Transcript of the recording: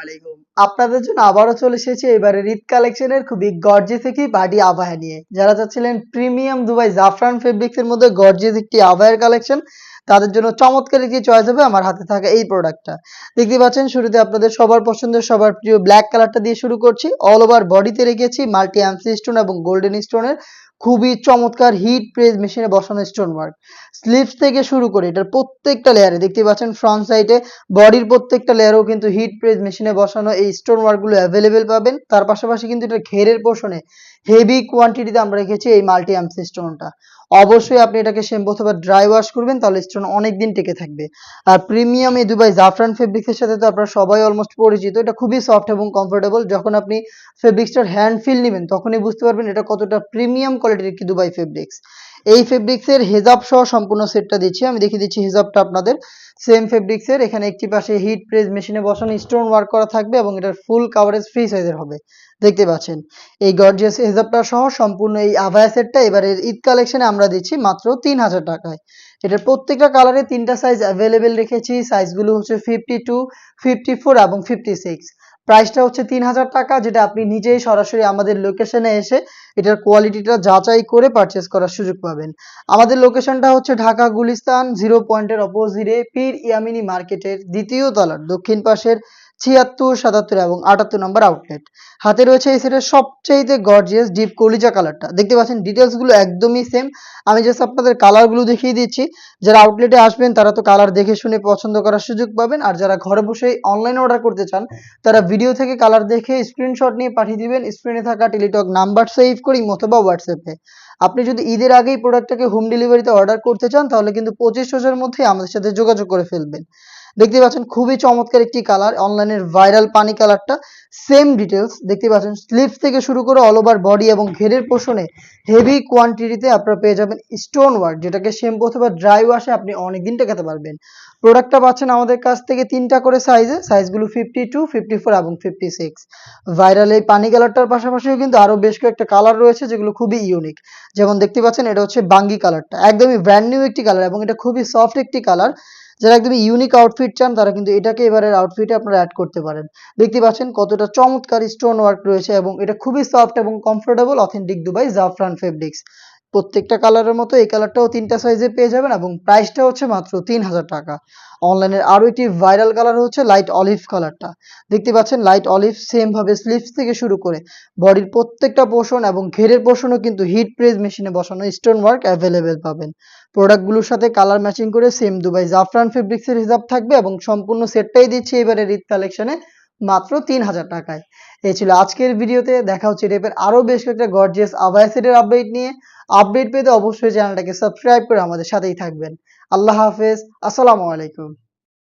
আলাইকুম। আপনাদের জন্য আবারও চলে এসেছি এবারে ঈদ কালেকশনের খুবই গর্জিয়াস একটি পার্টি আবায়া নিয়ে। যারা চাচ্ছিলেন প্রিমিয়াম দুবাই জাফরান ফেব্রিক্স এর মধ্যে গর্জিয়াস একটি আবায়ার কালেকশন, তাদের জন্য চমৎকার একটি চয়েস হবে আমার হাতে থাকা এই প্রোডাক্টটা। দেখতে পাচ্ছেন শুরুতে আপনাদের সবার পছন্দের সবার প্রিয় ব্ল্যাক কালারটা দিয়ে শুরু করছি। অল ওভার বডিতে রেখেছি মাল্টি অ্যামসি স্টোন এবং গোল্ডেন স্টোনের খুবই চমৎকার হিট প্রেস মেশিনে বসানো স্টোন ওয়ার্ক। স্লিভস থেকে শুরু করে এটার প্রত্যেকটা লেয়ারে দেখতে পাচ্ছেন ফ্রন্ট সাইডে বডির প্রত্যেকটা লেয়ারেও কিন্তু হিট প্রেস মেশিনে বসানো এই স্টোন ওয়ার্কগুলো অ্যাভেলেবেল পাবেন। তার পাশাপাশি কিন্তু এটার ঘেরের পোর্শনে হেভি কোয়ান্টিটিতে আমরা রেখেছি এই মাল্টি অ্যামসি স্টোনটা। অবশ্যই আপনি এটাকে শ্যাম্পু অথবা ড্রাই ওয়াশ করবেন, তাহলে স্টোন অনেক দিন টিকে থাকবে। আর প্রিমিয়াম এই দুবাই জাফরান ফেব্রিক্সের সাথে তো আপনারা সবাই অলমোস্ট পরিচিত। এটা খুবই সফট এবং কমফোর্টেবল। যখন আপনি ফেব্রিক্সটার হ্যান্ড ফিল নেবেন তখনই বুঝতে পারবেন এটা কতটা প্রিমিয়াম কোয়ালিটির একটি দুবাই ফেব্রিক্স। এই ফেব্রিক্সের হেজাব সহ সম্পূর্ণ সেটটা দিচ্ছি। আমি দেখিয়ে দিচ্ছি হেজাবটা আপনাদের। সেম ফেব্রিক্সের এখানে একটি পাশে হিট প্রেস মেশিনে বসানো স্টোন ওয়ার্ক করা থাকবে এবং এটার ফুল কাভারেজ ফ্রি সাইজের হবে। দেখতে পাচ্ছেন এই গর্জিয়াস হেজাবটা সহ সম্পূর্ণ এই আভায়া সেটটা এবারে ঈদ কালেকশনে আমরা দিচ্ছি মাত্র ৩,০০০ টাকায়। এটার প্রত্যেকটা কালারে ৩টা সাইজ অ্যাভেলেবেল রেখেছি। সাইজগুলো হচ্ছে 52, 54 এবং 56। প্রাইসটা হচ্ছে ৩,০০০ টাকা, যেটা আপনি নিজেই সরাসরি আমাদের লোকেশনে এসে এটার কোয়ালিটিটা যাচাই করে পারচেস করার সুযোগ পাবেন। আমাদের লোকেশনটা হচ্ছে ঢাকা গুলিস্তান 0 পয়েন্টের অপোজিটে পীর ইয়ামিনী মার্কেটের দ্বিতীয় তলার দক্ষিণ পাশের ৭৬, ৭৭ এবং ৭৮ নম্বর আউটলেট। হাতে রয়েছে এই সেটের সবচেয়ে গর্জিয়াস ডিপ কলিজা কালারটা। দেখতে পাচ্ছেন ডিটেলসগুলো একদমই সেম। আমি জাস্ট আপনাদের কালারগুলো দেখিয়ে দিচ্ছি। যারা আউটলেটে আসবেন তারা তো কালার দেখে শুনে পছন্দ করার সুযোগ পাবেন, আর যারা ঘরে বসেই অনলাইন অর্ডার করতে চান তারা ভিডিও থেকে কালার দেখে স্ক্রিনশট নিয়ে পাঠিয়ে দিবেন স্ক্রিনে থাকা টেলিটক নাম্বার সেভ করে অথবা হোয়াটসঅ্যাপে। আপনি যদি ঈদের আগেই প্রোডাক্টটাকে হোম ডেলিভারিতে অর্ডার করতে চান তাহলে কিন্তু 2500 এর মধ্যেই আমাদের সাথে যোগাযোগ করে ফেলবেন। দেখতে পাচ্ছেন খুবই চমৎকার একটি কালার, অনলাইনের ভাইরাল পানি কালারটা। সেম ডিটেলস দেখতে পাচ্ছেন স্লিভস থেকে শুরু করে অল ওভার বডি এবং ঘেরের পোর্শনে হেভি কোয়ান্টিটিতে আপনারা পেয়ে যাবেন স্টোন ওয়ার্ক, যেটাকে শ্যাম্পু অথবা ড্রাই ওয়াশে আপনি অনেকদিন টেকাতে পারবেন। প্রোডাক্টটা পাচ্ছেন আমাদের কাছ থেকে 3টা করে সাইজে, সাইজগুলো 52, 54 এবং 56। ভাইরাল এই পানি কালারটার পাশাপাশিও কিন্তু আরো বেশ কয়েকটা কালার রয়েছে যেগুলো খুবই ইউনিক। যেমন দেখতে পাচ্ছেন এটা হচ্ছে বাঙ্গি কালারটা, একদমই ব্র্যান্ড নিউ একটি কালার এবং এটা খুবই সফট একটি কালার। যারা একদমই ইউনিক আউটফিট চান তারা কিন্তু এটাকে এবারের আউটফিটে আপনারা অ্যাড করতে পারেন। দেখতে পাচ্ছেন কতটা চমৎকার স্টোন ওয়ার্ক রয়েছে এবং এটা খুবই সফট এবং কমফোর্টেবল অথেন্টিক দুবাই জাফরান ফেব্রিক্স। প্রত্যেকটা কালারের মতো এই কালারটাও 3টা সাইজে পেয়ে যাবেন এবং প্রাইসটা হচ্ছে মাত্র ৩,০০০ টাকা। অনলাইনের আরো একটি ভাইরাল কালার হচ্ছে লাইট অলিভ কালারটা। দেখতে পাচ্ছেন লাইট অলিভ সেম ভাবে স্লিভস থেকে শুরু করে বডির প্রত্যেকটা পোর্শন এবং ঘেরের পোর্শনও কিন্তু হিট প্রেস মেশিনে বসানো স্টোন ওয়ার্ক অ্যাভেলেবেল পাবেন। প্রোডাক্টগুলোর সাথে কালার ম্যাচিং করে সেম দুবাই জাফরান ফেব্রিক্সের হিসাব থাকবে এবং সম্পূর্ণ সেটটাই দিচ্ছি এবারের ঈদ কালেকশনে মাত্র ৩,০০০ টাকায়। এই ছিল আজকের ভিডিওতে। দেখা হচ্ছে টাইপের আরো বেশ কয়েকটা গর্জিয়াস আবায়া সেটের আপডেট নিয়ে। আপডেট পেতে অবশ্যই চ্যানেলটাকে সাবস্ক্রাইব করে আমাদের সাথেই থাকবেন। আল্লাহ হাফেজ, আসসালামু আলাইকুম।